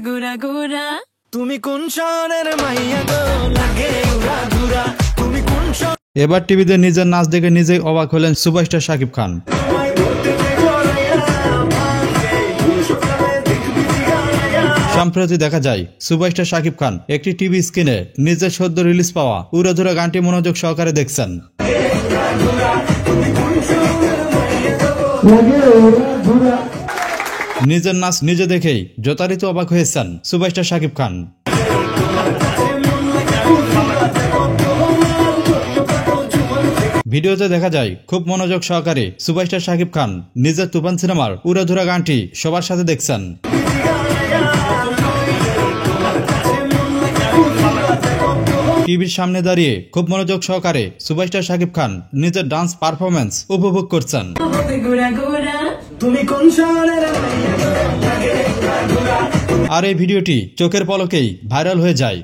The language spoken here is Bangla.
গুড়া গুড়া তুমি কোন শহরের মাইয়া গো লাগে উড়া ঘুরা তুমি কোন এবার টিভিতে নিজের নাচ দেখে নিজেই অবাক হলেন সুপারস্টার শাকিব খান। সম্প্রতি দেখা যায় সুপারস্টার শাকিব খান একটি টিভি স্ক্রিনে নিজের সদ্য রিলিজ পাওয়া উড়াধুরা গানটি মনোযোগ সহকারে দেখছেন। নিজের নাচ নিজে দেখেই যথারীতি অবাক হয়েছেন সুপারস্টার শাকিব খান। ভিডিওতে দেখা যায় খুব মনোযোগ সহকারে সুপারস্টার শাকিব খান নিজের তুফান সিনেমার উড়াধুরা গানটি সবার সাথে দেখছেন। টিভির সামনে দাঁড়িয়ে খুব মনোযোগ সহকারে সুপারস্টার শাকিব খান নিজের ডান্স পারফরমেন্স উপভোগ করছেন। আর এই ভিডিওটি চোখের পলকেই ভাইরাল হয়ে যায়।